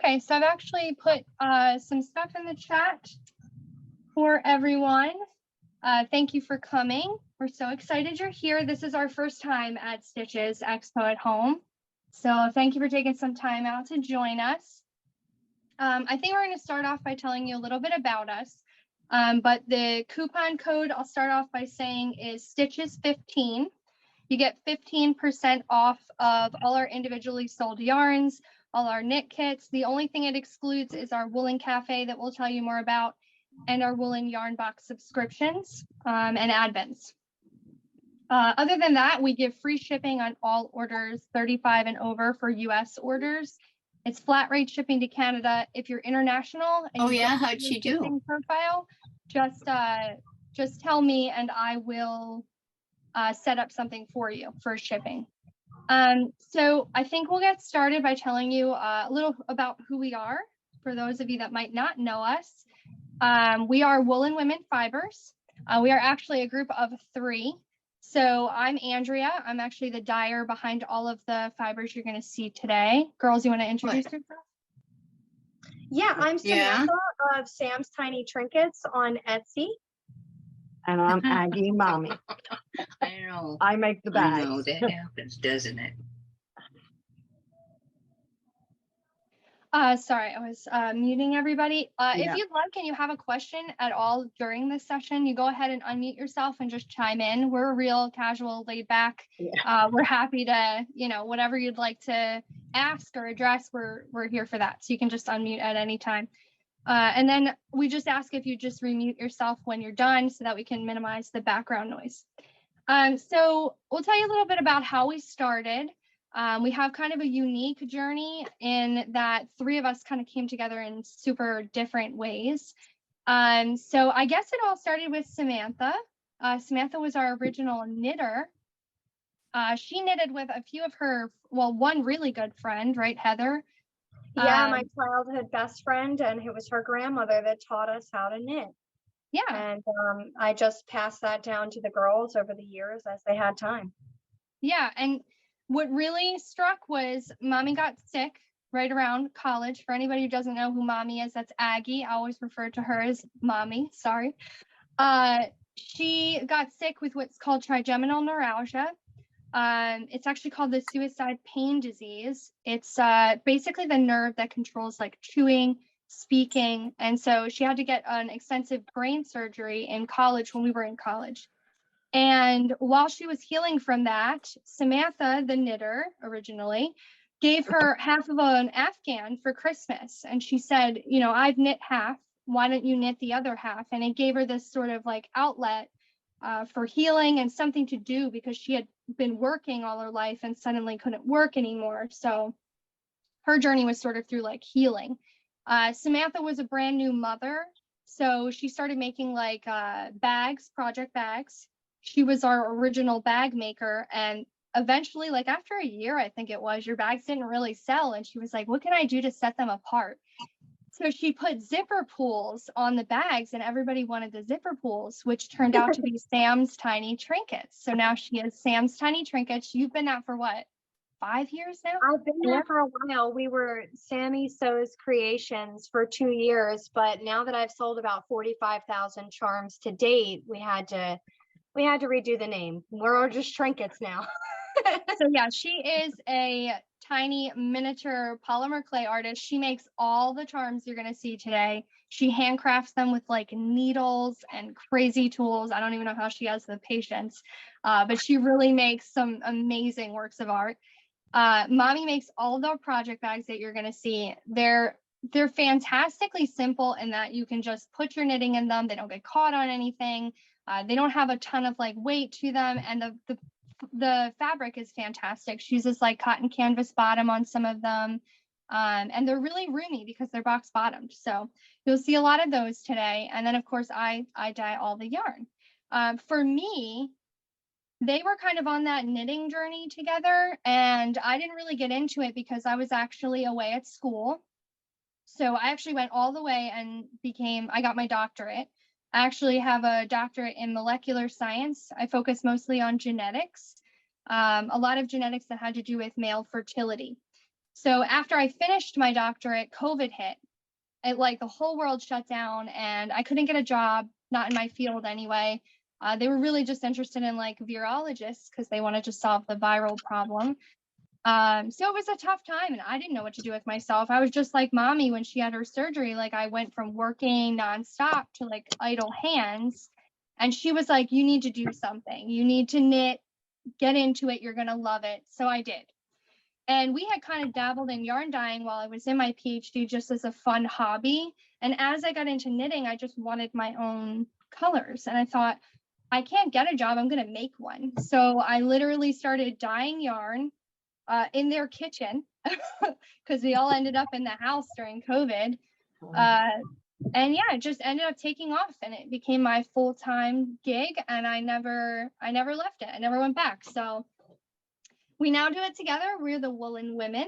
Okay, so I've actually put some stuff in the chat for everyone. Thank you for coming. We're so excited you're here. This is our first time at Stitches Expo at Home. So thank you for taking some time out to join us. I think we're going to start off by telling you a little bit about us. But the coupon code I'll start off by saying is Stitches15. You get 15% off of all our individually sold yarns, all our knit kits. The only thing it excludes is our woolen cafe that we'll tell you more about, and our woolen yarn box subscriptions and advents. Other than that, we give free shipping on all orders 35 and over for US orders. It's flat rate shipping to Canada. If you're international and how'd she do? Profile, just tell me and I will set up something for you for shipping. So I think we'll get started by telling you a little about who we are. For those of you that might not know us, we are Woolen Women Fibers. We are actually a group of 3. So I'm Andrea. I'm actually the dyer behind all of the fibers you're going to see today. Girls, you want to introduce yourself? Yeah, I'm Samantha of Sam's Tiny Trinkets on Etsy. And I'm Aggie Mommy. I know. I make the bags. I know, that happens, doesn't it? Sorry, I was muting everybody. If you'd like and you have a question at all during this session, you go ahead and unmute yourself and just chime in. We're real casual, laid back. We're happy to, whatever you'd like to ask or address, we're here for that. So you can just unmute at any time. And then we just ask if you just remute yourself when you're done so that we can minimize the background noise. So we'll tell you a little bit about how we started. We have kind of a unique journey in that 3 of us kind of came together in super different ways. So I guess it all started with Samantha. Samantha was our original knitter. She knitted with a few of her, one really good friend, right, Heather? Yeah, my childhood best friend, and it was her grandmother that taught us how to knit. Yeah. And I just passed that down to the girls over the years as they had time. Yeah, and what really struck was Mommy got sick right around college. For anybody who doesn't know who Mommy is, that's Aggie. I always refer to her as Mommy, sorry. She got sick with what's called trigeminal neuralgia. It's actually called the suicide pain disease. It's basically the nerve that controls like chewing, speaking. And so she had to get an extensive brain surgery in college when we were in college. And while she was healing from that, Samantha, the knitter originally, gave her half of an Afghan for Christmas. And she said, I've knit half. Why don't you knit the other half? And it gave her this sort of like outlet for healing and something to do because she had been working all her life and suddenly couldn't work anymore. So her journey was sort of through like healing. Samantha was a brand new mother. So she started making like bags, project bags. She was our original bag maker. And eventually, like after a year, I think it was, your bags didn't really sell. And she was like, what can I do to set them apart? So she put zipper pulls on the bags and everybody wanted the zipper pulls, which turned out to be Sam's Tiny Trinkets. So now she is Sam's Tiny Trinkets. You've been at for what, 5 years now? I've been there for a while. We were Sammy Sews Creations for 2 years, but now that I've sold about 45,000 charms to date, we had to redo the name. We're just Trinkets now. So yeah, she is a tiny miniature polymer clay artist. She makes all the charms you're going to see today. She handcrafts them with like needles and crazy tools. I don't even know how she has the patience, but she really makes some amazing works of art. Mommy makes all the project bags that you're going to see. They're fantastically simple in that you can just put your knitting in them. They don't get caught on anything. They don't have a ton of like weight to them, and the fabric is fantastic. She uses like cotton canvas bottom on some of them, and they're really roomy because they're box bottomed. So you'll see a lot of those today. And then of course I dye all the yarn. For me, they were kind of on that knitting journey together, and I didn't really get into it because I was actually away at school. So I actually went all the way and I got my doctorate. I actually have a doctorate in molecular science. I focus mostly on genetics, a lot of genetics that had to do with male fertility. So after I finished my doctorate, COVID hit. It like the whole world shut down and I couldn't get a job, not in my field anyway. They were really just interested in like virologists because they wanted to solve the viral problem. So it was a tough time and I didn't know what to do with myself. I was just like mommy when she had her surgery. Like I went from working nonstop to like idle hands. And she was like, you need to do something. You need to knit, get into it. You're going to love it. So I did. And we had kind of dabbled in yarn dyeing while I was in my PhD just as a fun hobby. And as I got into knitting, I just wanted my own colors. And I thought, I can't get a job. I'm going to make one. So I literally started dyeing yarn in their kitchen because we all ended up in the house during COVID. And yeah, it just ended up taking off and it became my full-time gig. And I never left it. I never went back. So we now do it together. We're the Woolen Women.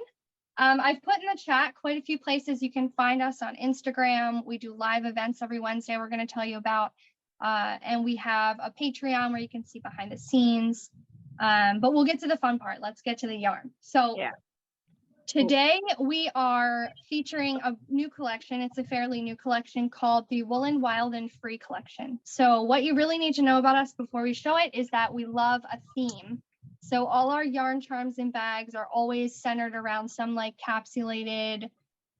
I've put in the chat quite a few places you can find us on Instagram. We do live events every Wednesday we're going to tell you about. And we have a Patreon where you can see behind the scenes. But we'll get to the fun part. Let's get to the yarn. So yeah. Today we are featuring a new collection. It's a fairly new collection called the Woolen Wild and Free collection. So what you really need to know about us before we show it is that we love a theme. So all our yarn charms and bags are always centered around some like capsulated,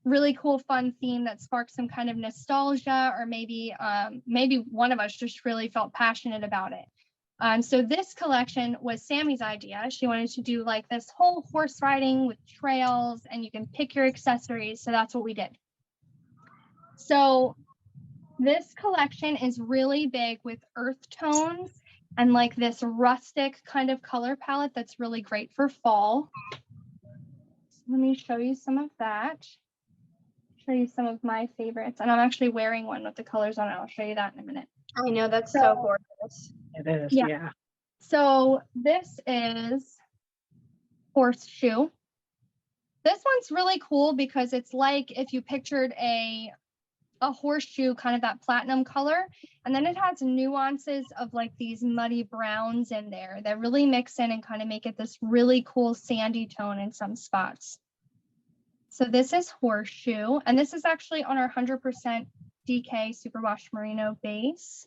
really cool, fun theme that sparks some kind of nostalgia, or maybe one of us just really felt passionate about it. So this collection was Sammy's idea. She wanted to do like this whole horse riding with trails and you can pick your accessories. So that's what we did. So this collection is really big with earth tones and like this rustic kind of color palette that's really great for fall. So let me show you some of that. Show you some of my favorites. And I'm actually wearing one with the colors on it. I'll show you that in a minute. I know, that's so gorgeous. It is, Yeah. yeah. So this is Horseshoe. This one's really cool because it's like if you pictured a horseshoe, kind of that platinum color, and then it has nuances of like these muddy browns in there that really mix in and kind of make it this really cool sandy tone in some spots. So this is Horseshoe, and this is actually on our 100% DK Superwash Merino base.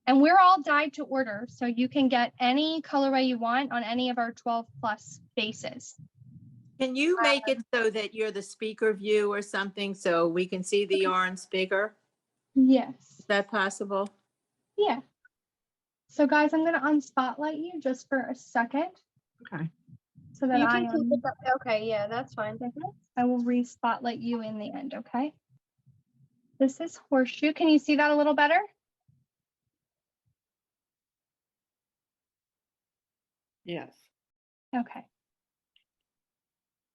And we're all dyed to order, so you can get any colorway you want on any of our 12 plus bases. Can you make it so that you're the speaker view or something so we can see the yarns bigger? Yes. Is that possible? Yeah. So guys, I'm gonna unspotlight you just for a second. Okay. So that You can keep it up. Okay, yeah, that's fine. I will re-spotlight you in the end, okay? This is Horseshoe. Can you see that a little better? Yes. Okay.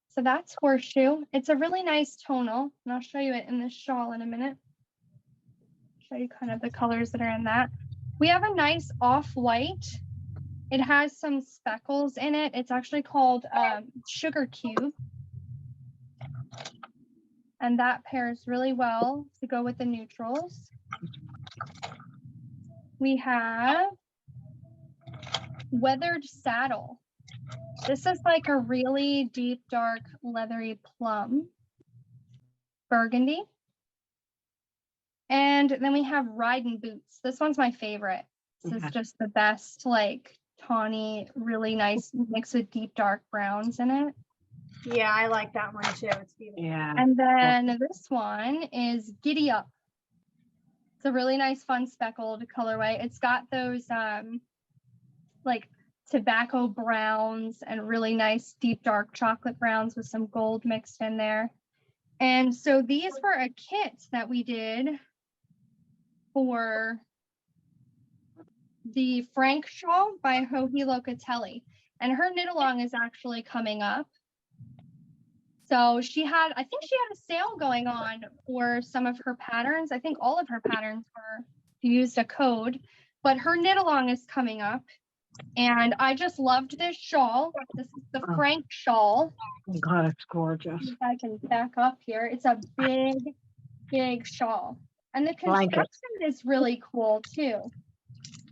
So that's Horseshoe. It's a really nice tonal, and I'll show you it in this shawl in a minute. Show you kind of the colors that are in that. We have a nice off-white. It has some speckles in it. It's actually called Sugar Cube. And that pairs really well to go with the neutrals. We have Weathered Saddle. This is like a really deep, dark, leathery plum. Burgundy. And then we have Riding Boots. This one's my favorite. This is just the best, like tawny, really nice mix with deep, dark browns in it. Yeah, I like that one too. It's beautiful. Yeah. And then this one is Giddy Up. It's a really nice, fun speckled colorway. It's got those like tobacco browns and really nice deep dark chocolate browns with some gold mixed in there. And so these were a kit that we did for the Frank shawl by Joji Locatelli. And her knit along is actually coming up. So I think she had a sale going on for some of her patterns. I think all of her patterns used a code, but her knit along is coming up. And I just loved this shawl. This is the Frank shawl. Oh God, it's gorgeous. If I can back up here. It's a big, big shawl. And the construction is really cool too.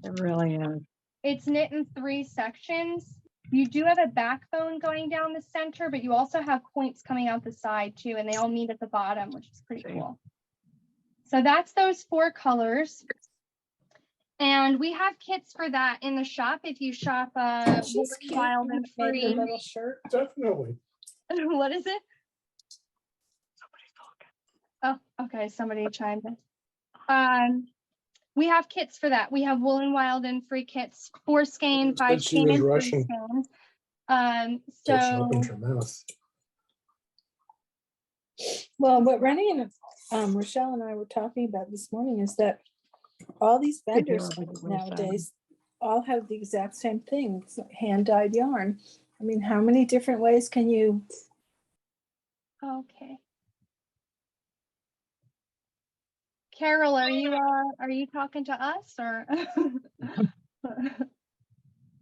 It really is. It's knit in 3 sections. You do have a backbone going down the center, but you also have points coming out the side too, and they all meet at the bottom, which is pretty See. cool. So that's those 4 colors. And we have kits for that in the shop. If you shop Wild and Free. little shirt. Definitely. What is it? Somebody's talking. Oh, okay. Somebody chimed in. We have kits for that. We have Woolen Wild and Free kits, 4 skein, 5 Said she skein, was and 3 rushing. skein. So she So opened her mouth. Well, what Rennie and Rochelle and I were talking about this morning is that all these Good deal vendors of it, nowadays all have the exact same things, hand dyed yarn. I mean, how many different ways can you? okay. Carol, are you talking to us or?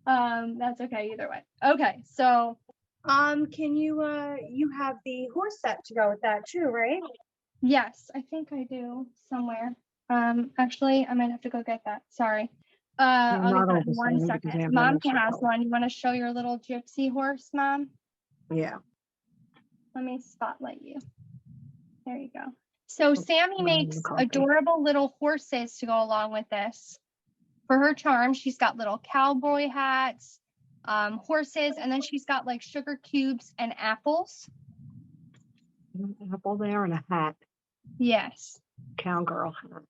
That's okay either way. Okay, so Can you have the horse set to go with that too, right? yes, I think I do somewhere. Actually, I might have to go get that. Sorry. I'll not get that all in the 1 same because second. they have Mommy limits for has color. one. You want to show your little gypsy horse, Mom? Yeah. Let me spotlight you. There you go. So Sammy mine makes is coffee. adorable little horses to go along with this. For her charm, she's got little cowboy hats, horses, and then she's got like sugar cubes and apples. An apple there and a hat, Yes. cowgirl hat.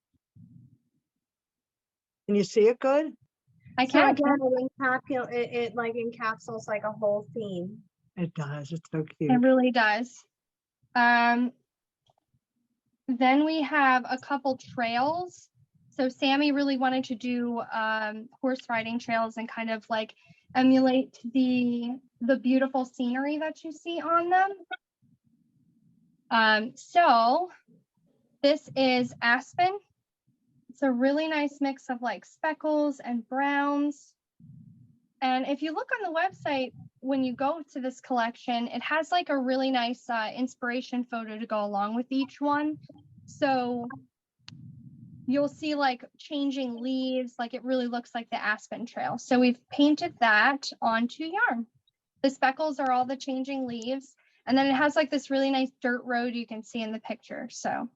Can you see it good? I So can. again, it like encapsulates like a whole theme. It does. It's so It cute. really does. Then we have a couple trails. So Sammy really wanted to do horse riding trails and kind of like emulate the beautiful scenery that you see on them. So this is aspen. It's a really nice mix of like speckles and browns. And if you look on the website, when you go to this collection, it has like a really nice inspiration photo to go along with each one. So you'll see like changing leaves, like it really looks like the aspen trail. So we've painted that onto yarn. The speckles are all the changing leaves. And then it has like this really nice dirt road you can see in the picture. So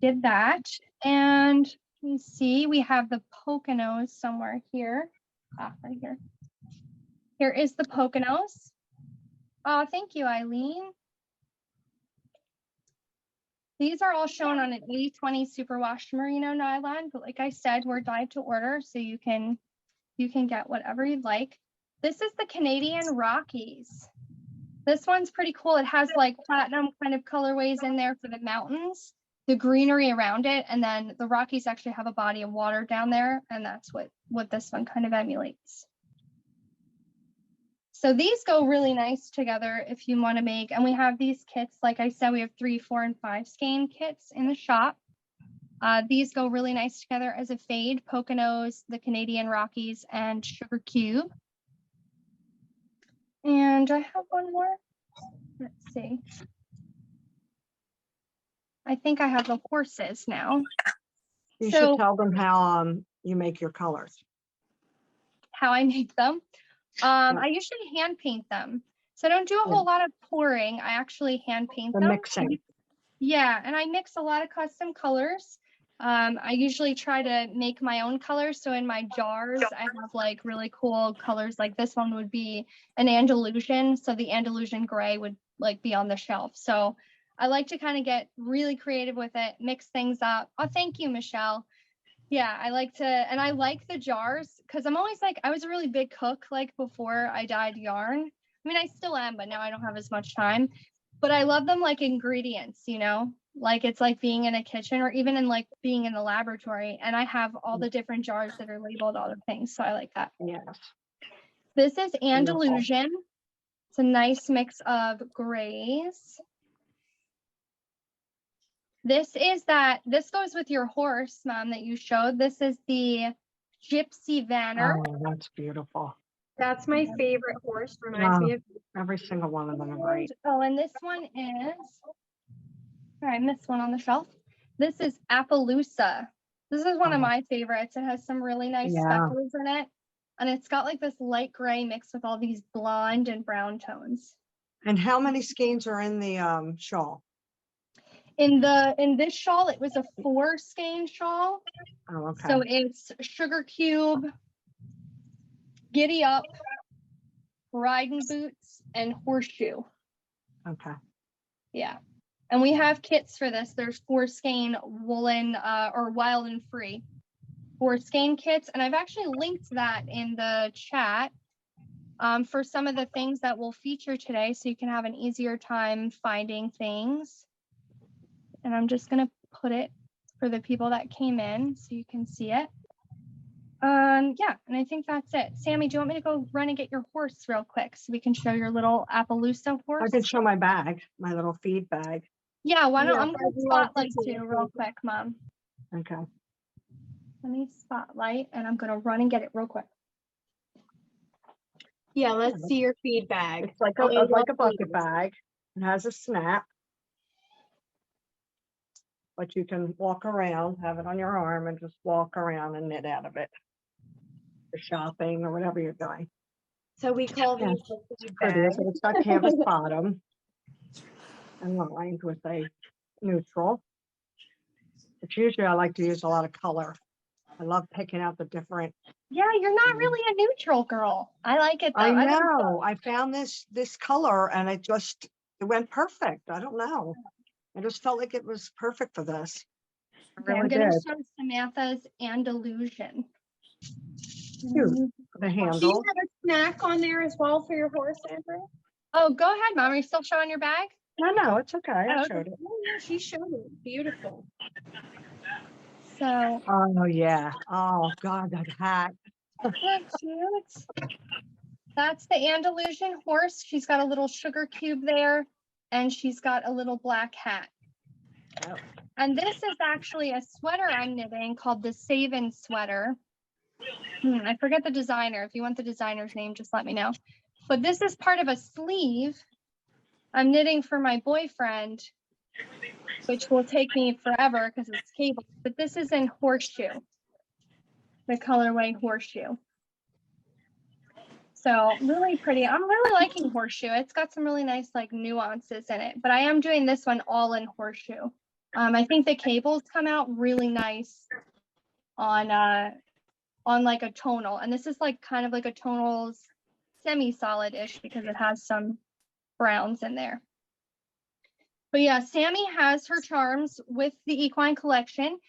did that. And you see we have the Poconos somewhere here. Right here. Here is the Poconos. Oh, thank you, Eileen. These are all shown on an 80/20 superwash merino nylon, but like I said, we're dyed to order, so you can get whatever you'd like. This is the Canadian Rockies. This one's pretty cool. It has like platinum kind of colorways in there for the mountains, the greenery around it, and then the Rockies actually have a body of water down there, and that's what this one kind of emulates. So these go really nice together if you want to make, and we have these kits. Like I said, we have 3, 4, and 5 skein kits in the shop. These go really nice together as a fade, Poconos, the Canadian Rockies, and Sugar Cube. And I have one more. Let's see. I think I have the horses now. You So- should tell them how you make your colors. How I make them. I usually hand paint them. So I don't do a whole lot of pouring. I actually hand paint The them. mixing. Yeah, and I mix a lot of custom colors. I usually try to make my own colors. So in my jars, I have like really cool colors. Like this one would be an Andalusian. So the Andalusian gray would like be on the shelf. So I like to kind of get really creative with it, mix things up. Oh, thank you, Michelle. Yeah, I like to, and I like the jars because I'm always like, I was a really big cook like before I dyed yarn. I mean, I still am, but now I don't have as much time. But I love them like ingredients, you know, like it's like being in a kitchen or even in like being in the laboratory. And I have all the different jars that are labeled all the things. So I like that. Yes. This is Andalusian. It's a nice mix of grays. This goes with your horse, Mom, that you showed. This is the Gypsy Vanner. Oh, that's beautiful. That's my favorite horse. Reminds me of Every single one of them are great. And this one is, I missed one on the shelf. This is Appaloosa. This is one of my favorites. It has some really nice Yeah. speckles in it. And it's got like this light gray mixed with all these blonde and brown tones. And how many skeins are in the shawl? In this shawl, it was a 4 skein shawl. Oh, okay. So it's Sugar Cube, Giddy Up, Riding Boots, and Horseshoe. Okay. Yeah. And we have kits for this. There's 4 skein woolen or wild and free 4 skein kits. And I've actually linked that in the chat for some of the things that we'll feature today, so you can have an easier time finding things. And I'm just going to put it for the people that came in so you can see it. Yeah, and I think that's it. Sammy, do you want me to go run and get your horse real quick so we can show your little Appaloosa horse? I can show my bag, my little feed bag. Yeah, why don't Yeah, I'm going I'd to love to spotlight see you it. real quick, Mom. Okay. Let me spotlight, and I'm going to run and get it real quick. Yeah, let's see your feedback. It's like I it's like a love bucket these. bag. It has a snap. But you can walk around, have it on your arm and just walk around and knit out of it. For shopping or whatever you're doing. So we call Yeah, these the feed Pretty, bags. so it's got canvas bottom and lined with a neutral. But usually I like to use a lot of color. I love picking out the different. Yeah, you're not really a neutral girl. I like it though. I like know. I found this color and it went perfect. I don't know. I just felt like it was perfect for this. I Okay, I'm really going to did. show Samantha's Andalusian. Cute. The Do you handle. have a snack on there as well for your horse, Andrew? Oh, go ahead, Mom. Are you still showing your bag? No, it's okay. I Oh, okay. showed it. Oh, yeah, she showed it. Beautiful. So, Oh yeah. Oh God, that hat. that's cute. That's the Andalusian horse. She's got a little sugar cube there, and she's got a little black hat. Oh. And this is actually a sweater I'm knitting called the Savin sweater. I forget the designer. If you want the designer's name, just let me know. But this is part of a sleeve I'm knitting for my boyfriend, which will take me forever because it's cable. But this is in Horseshoe, the colorway Horseshoe. So really pretty. I'm really liking Horseshoe. It's got some really nice like nuances in it, but I am doing this one all in Horseshoe. I think the cables come out really nice on like a tonal, and this is like kind of like a tonal's semi-solid-ish because it has some browns in there. But yeah, Sammy has her charms with the equine collection.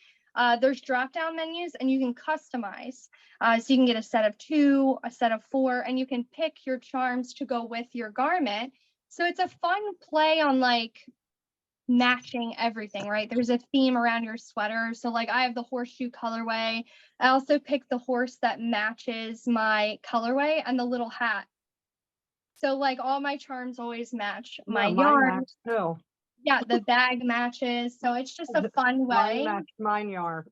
There's drop-down menus and you can customize. So you can get a set of 2, a set of 4, and you can pick your charms to go with your garment. So it's a fun play on like matching everything, right? There's a theme around your sweater. So like I have the horseshoe colorway. I also picked the horse that matches my colorway and the little hat. So like all my charms always match my Yeah, mine yarn. matched too. Yeah, the bag matches. So it's just a fun Mine way. matched mine yarn.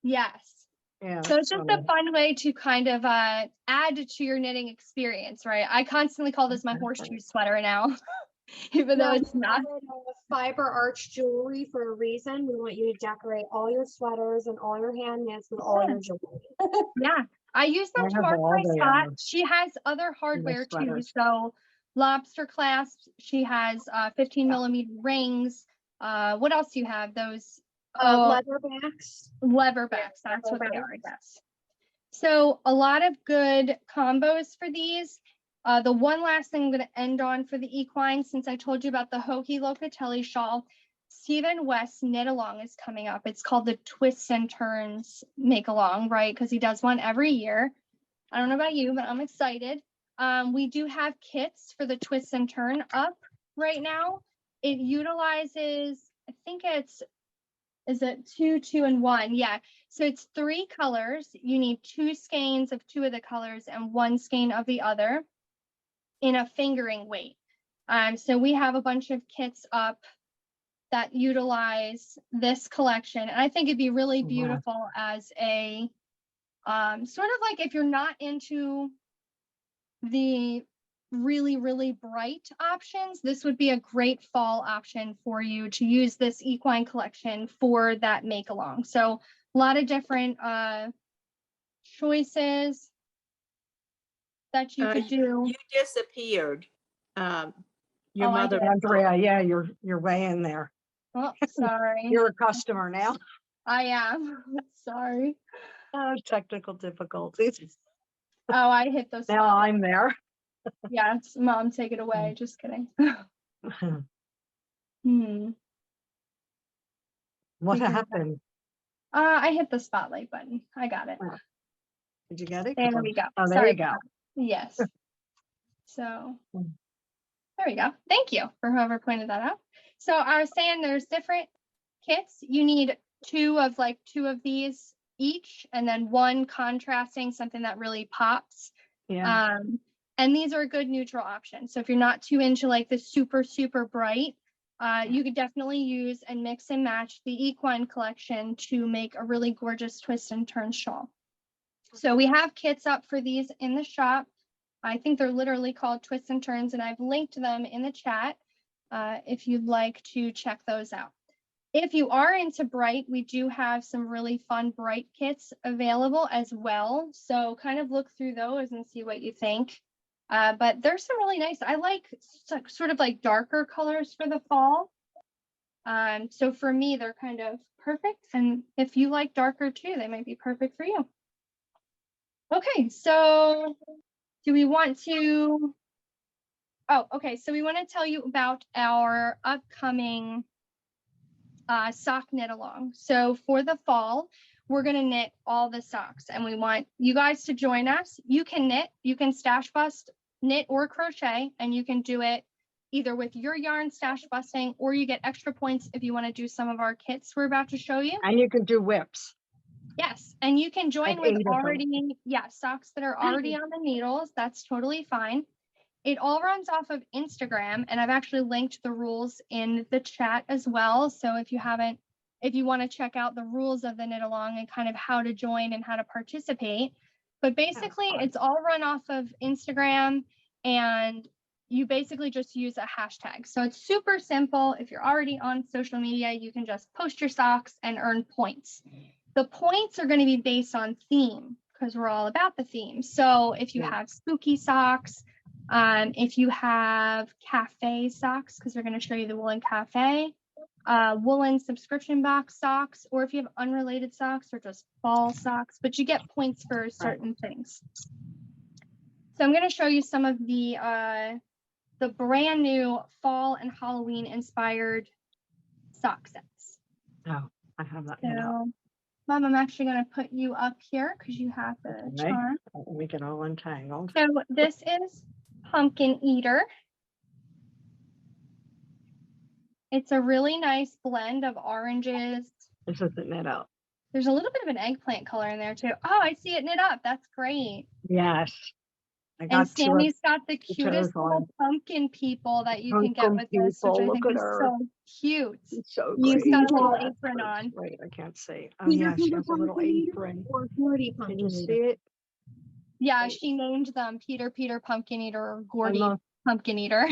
Yes. Yeah. So it's just a fun way to kind of add to your knitting experience, right? I constantly call this my horseshoe sweater now, even though it's not. Fiber arch jewelry for a reason. We want you to decorate all your sweaters and all your hand knits with all your jewelry. Yeah, I use them I to have mark all my the, spot. She has other hardware too. sweaters. So lobster clasps. She has 15mm rings. What else do you have? Those Leatherbacks. leverbacks. That's what they are, I guess. So a lot of good combos for these. The one last thing I'm going to end on for the equine, since I told you about the Hoagie Locatelli shawl, Stephen West knit along is coming up. It's called the Twists and Turns make along, right? Because he does one every year. I don't know about you, but I'm excited. We do have kits for the Twists and Turn up right now. It utilizes, I think is it 2, 2, and 1? Yeah. So it's 3 colors. You need 2 skeins of 2 of the colors and 1 skein of the other in a fingering weight. So we have a bunch of kits up that utilize this collection. And I think it'd be really beautiful as a sort of like if you're not into the really, really bright options, this would be a great fall option for you to use this equine collection for that make along. So a lot of different choices that you could do. You disappeared. Your Oh, I mother. did. Andrea, yeah, you're way in there. Oh, sorry. You're a customer now. I am. Sorry. Oh, technical difficulties. Oh, I hit the Now spot. I'm there. Yes, mom, take it away. Just kidding. Hmm. What Figure it out. happened? I hit the spotlight button. I got it. Did you get it? There we go. Oh, there Sorry you go. about that. Yes. So Mm. there we go. Thank you for whoever pointed that out. So I was saying there's different kits. You need two of these each, and then one contrasting, something that really pops. Yeah. And these are a good neutral option. So if you're not too into like the super, super bright, you could definitely use and mix and match the equine collection to make a really gorgeous twist and turn shawl. So we have kits up for these in the shop. I think they're literally called twists and turns, and I've linked them in the chat if you'd like to check those out. If you are into bright, we do have some really fun bright kits available as well. So kind of look through those and see what you think. But there's some really nice, I like sort of like darker colors for the fall. So for me, they're kind of perfect. And if you like darker too, they might be perfect for you. Okay, so do we want to, oh, okay. So we want to tell you about our upcoming sock knit along. So for the fall, we're going to knit all the socks, and we want you guys to join us. You can knit, you can stash bust, knit or crochet, and you can do it either with your yarn stash busting, or you get extra points if you want to do some of our kits we're about to show you. And you can do whips. Yes, and you can join Like with 8 of them. already, yeah, socks that are already on the needles. That's totally fine. It all runs off of Instagram, and I've actually linked the rules in the chat as well. So if you want to check out the rules of the knit along and kind of how to join and how to participate. But basically, fun. it's all run off of Instagram, and you basically just use a hashtag. So it's super simple. If you're already on social media, you can just post your socks and earn points. The points are going to be based on theme, because we're all about the theme. So if you Yeah. have spooky socks, if you have cafe socks, because we're going to show you the woolen cafe, woolen subscription box socks, or if you have unrelated socks or just fall socks, but you get points for certain things. So I'm going to show you some of the brand new fall and Halloween inspired sock sets. Oh, I have that knit up. So, Mom, I'm actually going to put you up here because you have the Okay. charm. Let me get all entangled. So this is Pumpkin Eater. It's a really nice blend of oranges. This isn't knit up. There's a little bit of an eggplant color in there too. Oh, I see it knit up. That's great. Yes. I And got two of Sammy's got the toes cutest little on. pumpkin people that you can get Pumpkin with this, which people, I look think at is her. so cute. It's so She's great. got a little Yeah. apron That's on. great. I can't see. Oh, Peter yeah, she Peter has a little Pumpkin Eater apron. or Gordy Can Pumpkin you Eater? see it? Yeah, Great. she named them Peter Pumpkin Eater or I Gordy love, Pumpkin Eater.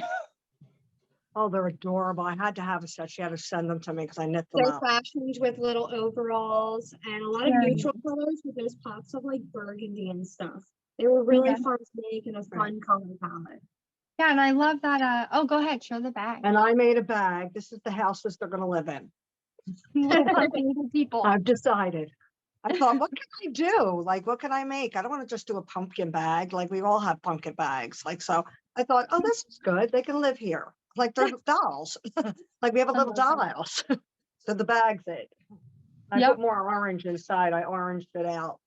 oh, they're adorable. I had to have a set. She had to send them to me because I knit them They're up. fashioned with little overalls and a lot of Very neutral colors with those pops of like burgundy and stuff. They were really Yeah. fun to make and a fun color palette. Yeah, and I love that. Oh, go ahead, show the bag. And I made a bag. This is the houses they're going to live in. Little pumpkin Eater people. I've decided. I thought, what can I do? Like, what can I make? I don't want to just do a pumpkin bag. Like, we all have pumpkin bags. Like, so I thought, oh, this is good. They can live here. Like, they're dolls. Like, we have a little dollhouse. So the bag's it. I Yep. put more orange inside. I oranged it out.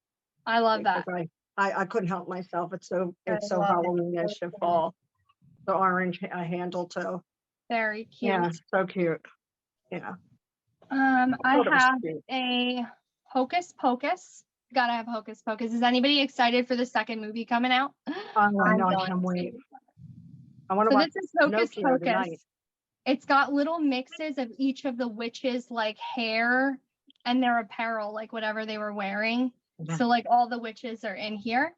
I love that. because I couldn't help myself. It's so I it's so love it. Halloween-ish and fall. The orange handle too. Very cute. Yeah, so cute. Yeah. I thought it was have cute. a Hocus Pocus. Gotta have Hocus Pocus. Is anybody excited for the second movie coming out? Oh, I know. I done. can't wait. I want to So watch this is Hocus Pinocchio tonight. Pocus. It's got little mixes of each of the witches' like hair and their apparel, like whatever they were wearing. Yeah. So like all the witches are in here.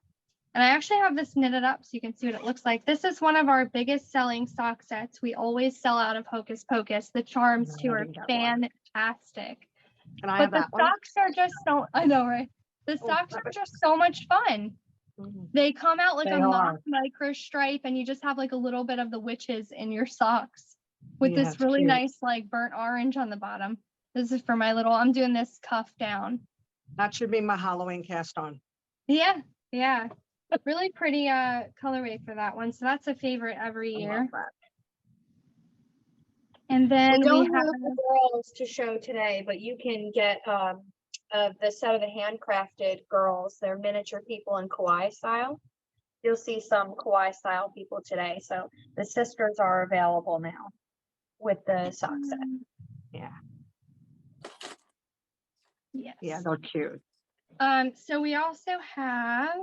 And I actually have this knitted up so you can see what it looks like. This is one of our biggest selling sock sets. We always sell out of Hocus Pocus. The charms No, too I are didn't get one. fantastic. Can I But have the that one? socks are just so, I know, right? The Oh, socks are perfect. just so much fun. Mhm. They come out like They a mock are. micro stripe, and you just have like a little bit of the witches in your socks with Yeah, this it's really cute. nice like burnt orange on the bottom. This is for my little, I'm doing this cuff down. That should be my Halloween cast on. Yeah, yeah. Really pretty colorway for that one. So that's a favorite every I love year. that. And We then we don't have have the girls to show today, but you can get the set of the handcrafted girls. They're miniature people in kawaii style. You'll see some kawaii style people today. So the sisters are available now with the sock set. Yeah, yes. yeah, they're cute. So we also have,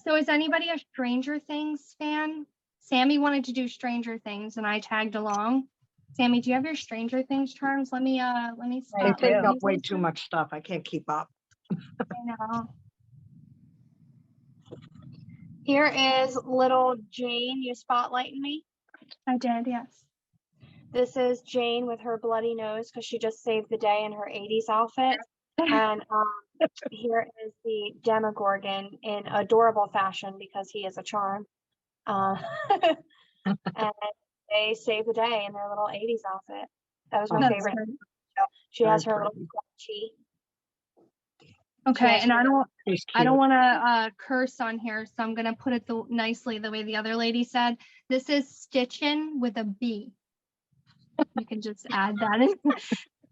so is anybody a Stranger Things fan? Sammy wanted to do Stranger Things and I tagged along. Sammy, do you have your Stranger Things charms? Let me They spotlight take do. up these way real too quick. much stuff. I can't keep up. I know. Here is little Jane. You spotlighting me? I did, yes. This is Jane with her bloody nose because she just saved the day in her 80s outfit. And here is the Demogorgon in adorable fashion because he is a charm. And they saved the day in their little 80s outfit. That was my That's favorite. great. She has Very her little pretty. scrunchie. Okay, has and her She's I don't cute. want to curse on here, so I'm gonna put it nicely the way the other lady said. This is Stitchin' with a B. You can just add that in.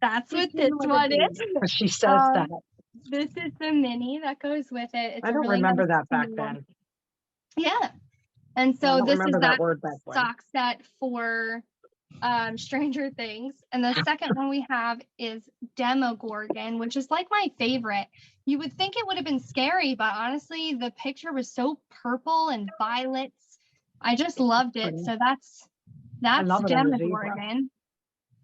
That's what this Stitchin' with a one B. is. But she says that. This is the mini that goes with it. It's I a don't really remember nice that back small- then. Yeah. And I so don't this is remember that that word back then. sock set for Stranger Things. And the second one we have is Demogorgon, which is like my favorite. You would think it would have been scary, but honestly, the picture was so purple and violets. I just loved it. Pretty. So that's love it on a zebra. Demogorgon.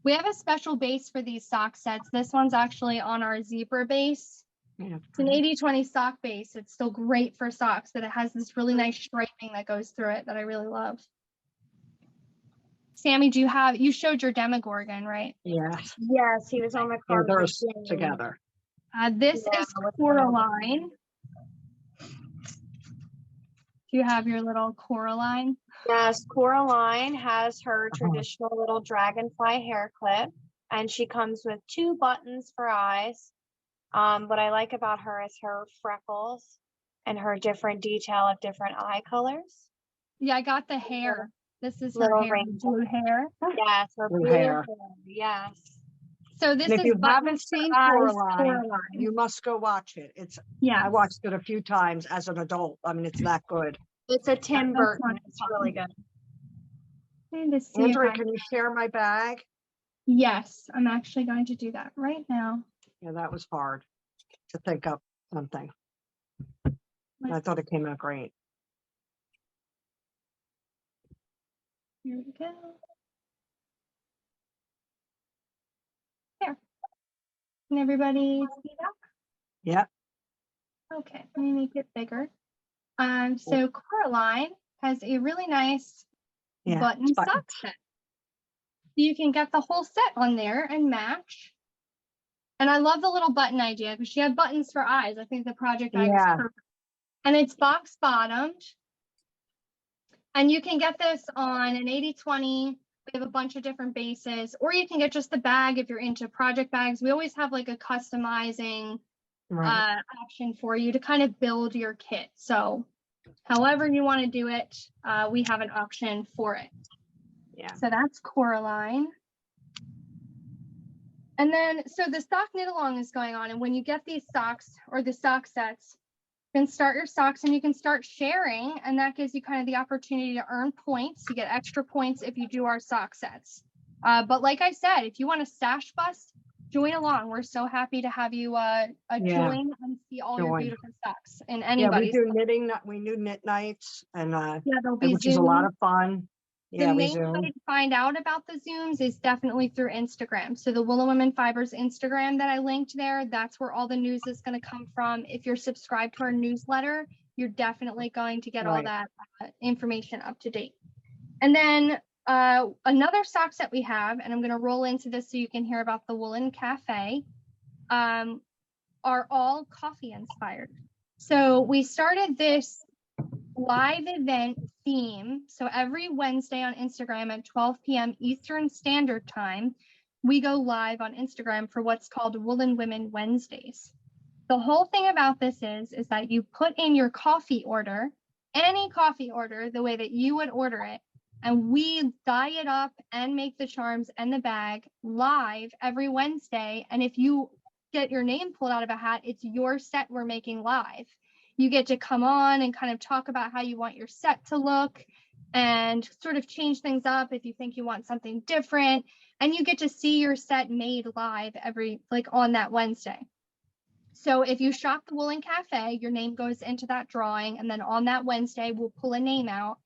We have a special base for these sock sets. This one's actually on our zebra base. Yeah, It's an 80/20 sock base. It's still great for socks, but it has this really nice striping that goes through it that I really love. Sammy, you showed your Demogorgon, right? yes. Yes, he was on the Yeah, card. they're with Jane. together. This Yeah, is with Coraline. Do you have your little Coraline? Yes, Coraline has her Uh-huh. traditional little dragonfly hair clip, and she comes with 2 buttons for eyes. What I like about her is her freckles and her different detail of different eye colors. Yeah, I got the hair. This is her Little hair, rainbow. blue hair. Yes, her Blue blue hair. hair. Yes. So this And if is you haven't buttons for seen eyes, Coraline, you must go watch it. I yeah. watched it a few times as an adult. I mean, it's that good. It's a Tim That's Burton. fun. It's really good. Trying to see if Andrea, I- can you share my bag? Yes, I'm actually going to do that right now. Yeah, that was hard to think up something. And I thought it came out great. Here we go. There. Can everybody see that? Yep. Okay, let me make it bigger. So Coraline has a really nice Yeah. button it's sock set. You can get the whole set on there and match. And I love the little button idea because she had buttons for eyes. I think the project eye was Yeah. perfect. And it's box bottomed. And you can get this on an 80/20. We have a bunch of different bases, or you can get just the bag if you're into project bags. We always have like a customizing Right. option for you to kind of build your kit. So however you want to do it, we have an option for it. Yeah. So that's Coraline. And then, so the sock knit along is going on. And when you get these socks or the sock sets, you can start your socks and you can start sharing. And that gives you kind of the opportunity to earn points. You get extra points if you do our sock sets. But like I said, if you want to stash bust, join along. We're so happy to have you join and see all your Join. beautiful socks and Yeah, we anybody's. do knitting. We do knit nights, and Yeah, there'll be which is a lot Zoom. of fun. Yeah, The we main Zoom. way to find out about the Zooms is definitely through Instagram. So the Willow Women Fibers Instagram that I linked there, that's where all the news is going to come from. If you're subscribed to our newsletter, you're definitely going to get all Right. that information up to date. And then another sock set we have, and I'm going to roll into this so you can hear about the Woolen Cafe. are all coffee inspired. So we started this live event theme. So every Wednesday on Instagram at 12 p.m. Eastern Standard Time, we go live on Instagram for what's called Woolen Women Wednesdays. The whole thing about this is that you put in your coffee order, any coffee order, the way that you would order it, and we dye it up and make the charms and the bag live every Wednesday. And if you get your name pulled out of a hat, it's your set we're making live. You get to come on and kind of talk about how you want your set to look and sort of change things up if you think you want something different. And you get to see your set made live every, like on that Wednesday. So if you shop the Woolen Cafe, your name goes into that drawing. And then on that Wednesday, we'll pull a name out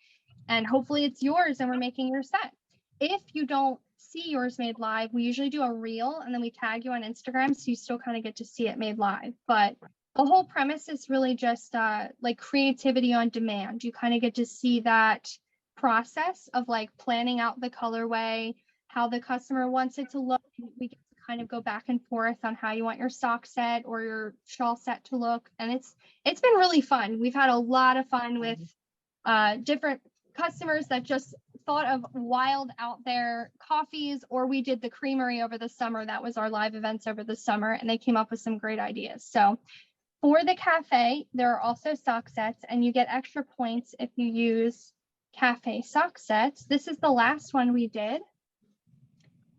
and hopefully it's yours and we're making your set. If you don't see yours made live, we usually do a reel and then we tag you on Instagram. So you still kind of get to see it made live. But the whole premise is really just like creativity on demand. You kind of get to see that process of like planning out the colorway, how the customer wants it to look. We get to kind of go back and forth on how you want your sock set or your shawl set to look. And it's been really fun. We've had a lot of fun with different customers that just thought of wild out there coffees, or we did the creamery over the summer. That was our live events over the summer, and they came up with some great ideas. So for the cafe, there are also sock sets, and you get extra points if you use cafe sock sets. This is the last one we did.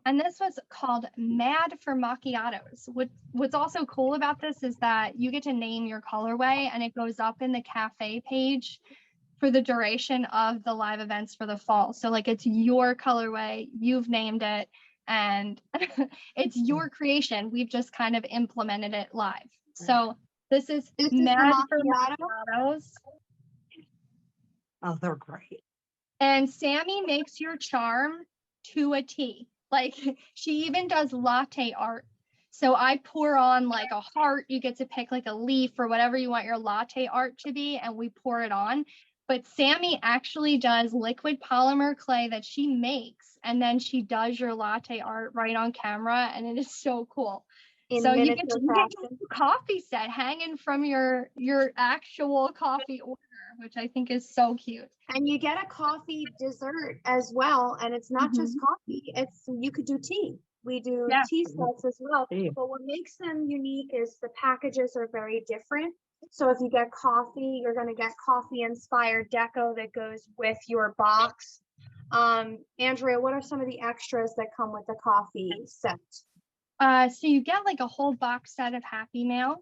And this was called Mad for Macchiatos. What's also cool about this is that you get to name your colorway and it goes up in the cafe page for the duration of the live events for the fall. So like it's your colorway, you've named it, and it's your creation. We've just kind of implemented it live. So this is Mad for Macchiatos. Oh, they're great. And Sammy makes your charm to a T. Like she even does latte art. So I pour on like a heart. You get to pick like a leaf or whatever you want your latte art to be, and we pour it on. But Sammy actually does liquid polymer clay that she makes, and then she does your latte art right on camera, and it is so cool. So you get a coffee set hanging from your actual coffee order, which I think is so cute. And you get a coffee dessert as well. And it's not just coffee, you could do tea. We do tea sets as well. But what makes them unique is the packages are very different. So if you get coffee, you're going to get coffee inspired deco that goes with your box. Andrea, what are some of the extras that come with the coffee set? So you get like a whole box set of Happy Mail.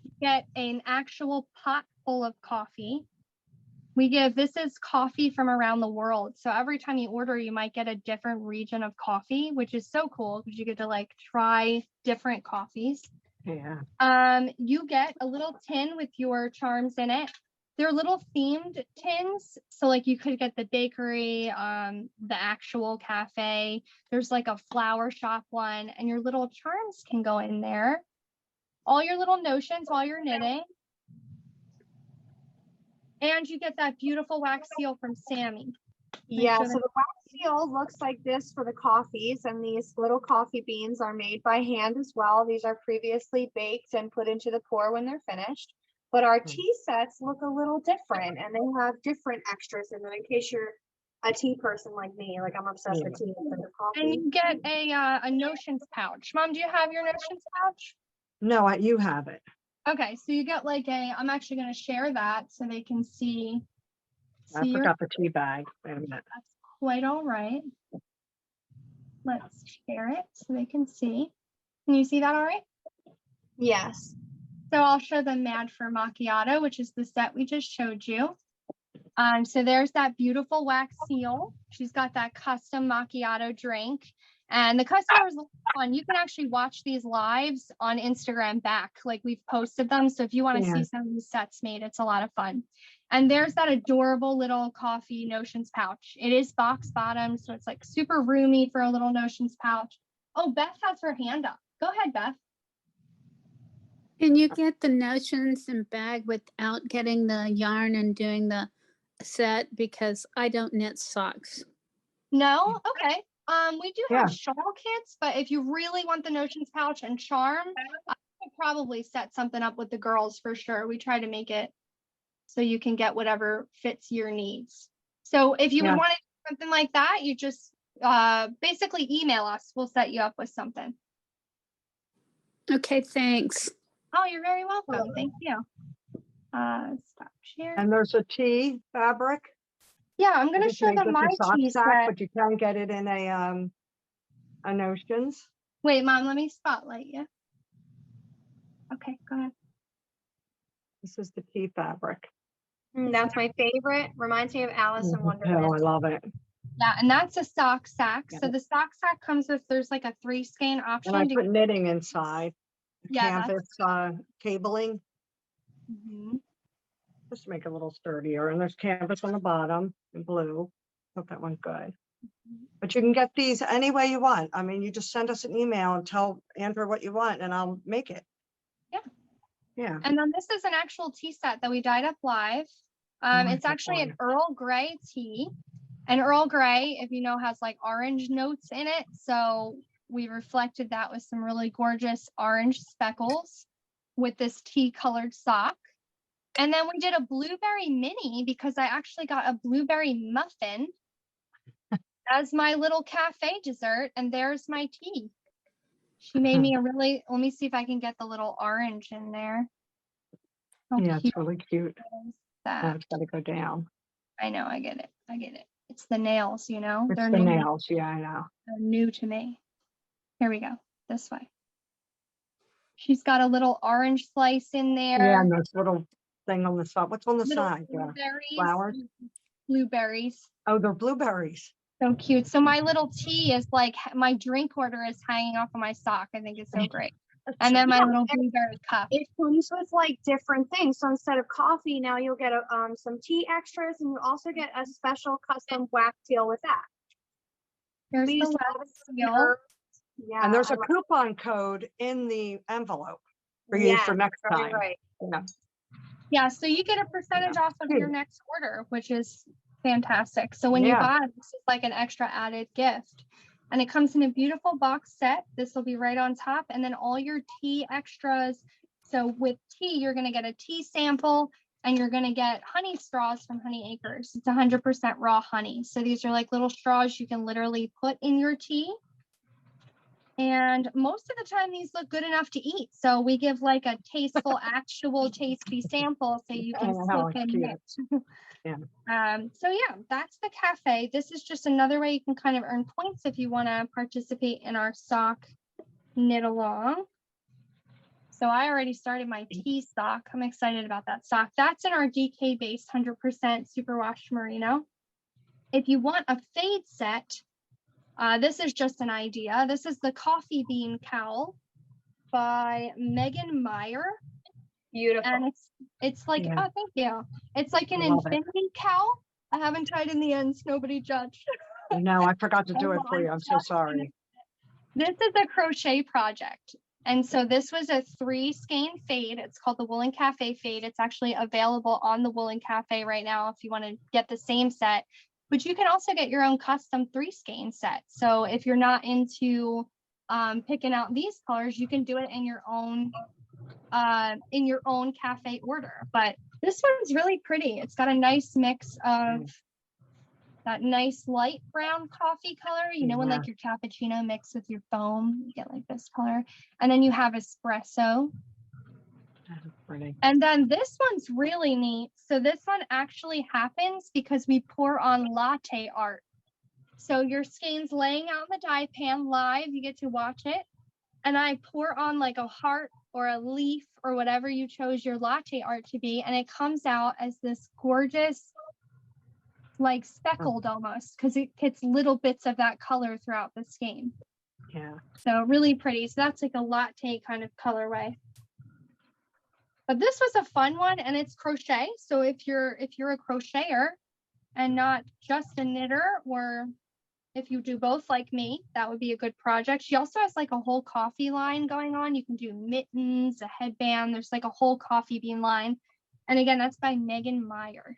You get an actual pot full of coffee. This is coffee from around the world. So every time you order, you might get a different region of coffee, which is so cool because you get to like try different coffees. Yeah. You get a little tin with your charms in it. They're little themed tins. So like you could get the bakery, the actual cafe. There's like a flower shop one, and your little charms can go in there. All your little notions while you're knitting. And you get that beautiful wax seal from Sammy. Yeah, so the wax seal looks like this for the coffees, and these little coffee beans are made by hand as well. These are previously baked and put into the pour when they're finished. But our tea sets look a little different, and they have different extras in them in case you're a tea person like me. Like I'm obsessed with tea and coffee. And you get a notions pouch. Mom, do you have your notions pouch? No, you have it. Okay, so you get like I'm actually going to share that so they can see. I forgot the tea bag. Wait a minute. That's quite all right. Let's share it so they can see. Can you see that all right? Yes. So I'll show them Mad for Macchiato, which is the set we just showed you. So there's that beautiful wax seal. She's got that custom macchiato drink. And the customers look fun. You can actually watch these lives on Instagram back, like we've posted them. So if you want to see some of these sets made, it's a lot of fun. And there's that adorable little coffee notions pouch. It is box bottom, so it's like super roomy for a little notions pouch. Oh, Beth has her hand up. Go ahead, Beth. Can you get the notions and bag without getting the yarn and doing the set? Because I don't knit socks. No? Okay. We do have shawl kits, but if you really want the notions pouch and charm, could probably set something up with the girls for sure. We try to make it so you can get whatever fits your needs. So if you Yeah. would want to do something like that, you just basically email us. We'll set you up with something. Okay, thanks. Oh, you're very welcome. Thank you. Stop share. And there's a tea fabric. Yeah, I'm You gonna just show make them it my your sock tea sack, set. but you can get it in a notions. Wait, Mom, let me spotlight you. Okay, go ahead. This is the tea fabric. That's my favorite. Reminds me of Alice in Oh, Wonderland. I love it. Yeah, and that's a sock sack. Yeah. So the sock sack comes with, there's like a 3 skein option. And I to- put knitting inside. Yeah, that's- Canvas cabling, Mhm. just to make it a little sturdier. And there's canvas on the bottom in blue. Hope that went good. But you can get these any way you want. I mean, you just send us an email and tell Andrew what you want and I'll make it. Yeah. Yeah. And then this is an actual tea set that we dyed up live. I It's like actually an one. Earl Grey tea. And Earl Grey, if you know, has like orange notes in it. So we reflected that with some really gorgeous orange speckles with this tea colored sock. And then we did a blueberry mini because I actually got a blueberry muffin as my little cafe dessert. And there's my tea. She made me a really, let me see if I can get the little orange in there. How Yeah, cute it's really cute. is that? Oh, it's got to go down. I know, I get it. I get it. It's the nails, you know? It's They're the new. nails. Yeah, I know. They're new to me. Here we go. This way. She's got a little orange slice in there. Yeah, and this little thing on the side. What's on the Little side? Yeah. blueberries. Flowers. Blueberries. Oh, they're blueberries. So cute. So my little tea is like my drink order is hanging off of my sock. I think it's so great. And then my little blueberry cup. It comes with like different things. So instead of coffee, now you'll get some tea extras, and you also get a special custom wax seal with that. Here's We the used to have wax it seal. here. Yeah, And there's I a love- coupon code in the envelope for you for yeah, next very time. right. Yeah. Yeah, so you get a percentage off of your Cute. next order, which is fantastic. So when you Yeah. buy, this is like an extra added gift. And it comes in a beautiful box set. This will be right on top. And then all your tea extras. So with tea, you're going to get a tea sample and you're going to get honey straws from Honey Acres. It's 100% raw honey. So these are like little straws you can literally put in your tea. And most of the time these look good enough to eat. So we give like a tasteful, actual tasty sample so you can I know, sip it's and cute. knit. So yeah, that's the cafe. This is just another way you can kind of earn points if you want to participate in our sock knit along. So I already started my tea sock. I'm excited about that sock. That's in our DK based 100% superwash merino. If you want a fade set, this is just an idea. This is the Coffee Bean Cowl by Megan Meyer. Beautiful. And it's like, Yeah. oh, thank you. It's like an Love it. infinity cowl. I haven't tied in the ends. Nobody judged. No, I forgot to do it for you. I'm so sorry. This is a crochet project. And so this was a 3 skein fade. It's called the Woolen Cafe fade. It's actually available on the Woolen Cafe right now if you want to get the same set. But you can also get your own custom 3 skein set. So if you're not into picking out these colors, you can do it in your own cafe order. But this one's really pretty. It's got a nice mix of that nice light brown coffee color, you know, when like your cappuccino mixed with your foam, you get like this color. And then you have espresso. That's pretty. And then this one's really neat. So this one actually happens because we pour on latte art. So your skein's laying out in the dye pan live, you get to watch it. And I pour on like a heart or a leaf or whatever you chose your latte art to be. And it comes out as this gorgeous, like speckled almost, because it gets little bits of that color throughout the skein. Yeah. So really pretty. So that's like a latte kind of colorway. But this was a fun one, and it's crochet. So if you're a crocheter and not just a knitter, or if you do both like me, that would be a good project. She also has like a whole coffee line going on. You can do mittens, a headband. There's like a whole coffee bean line. And again, that's by Megan Meyer.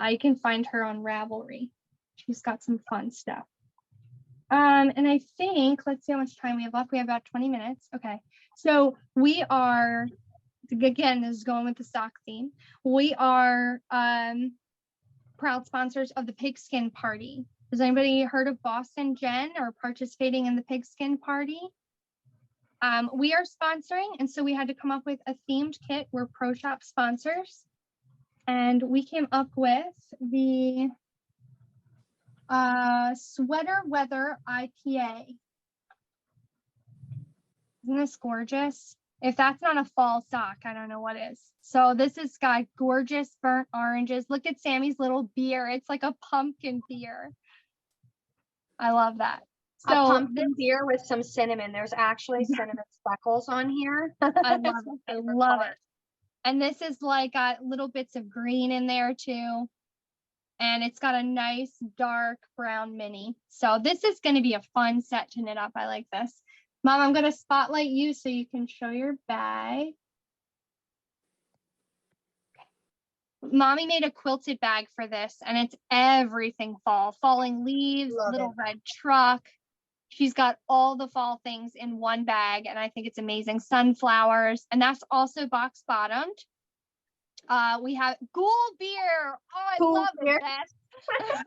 You can find her on Ravelry. She's got some fun stuff. And I think, let's see how much time we have left. We have about 20 minutes. Okay. So we are, again, this is going with the sock theme. We are proud sponsors of the Pigskin Party. Has anybody heard of Boston Jen or participating in the Pigskin Party? We are sponsoring, and so we had to come up with a themed kit. We're Pro Shop sponsors, and we came up with the Sweater Weather IPA. Isn't this gorgeous? If that's not a fall sock, I don't know what is. So this has got gorgeous burnt oranges. Look at Sammy's little beer. It's like a pumpkin beer. I love that. A So pumpkin beer with some cinnamon. There's actually cinnamon speckles on here. I love it. I love it. And this is like got little bits of green in there too. And it's got a nice dark brown mini. So this is going to be a fun set to knit up. I like this. Mom, I'm going to spotlight you so you can show your bag. Mommy made a quilted bag for this, and it's everything fall. Falling leaves, Love little it. red truck. She's got all the fall things in one bag, and I think it's amazing. Sunflowers, and that's also box bottomed. We have Ghoul Beer. Oh, I Ghoul love Beer. it, Beth.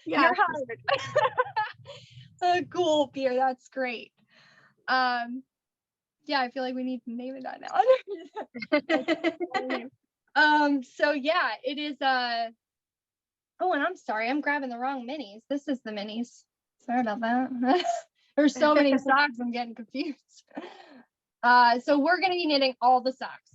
Yeah. You're hired. Ghoul Beer, that's great. Yeah, I feel like we need to name it that now. So yeah, it is oh, and I'm sorry, I'm grabbing the wrong minis. This is the minis. Sorry about that. There's so many socks, I'm getting confused. So we're gonna be knitting all the socks.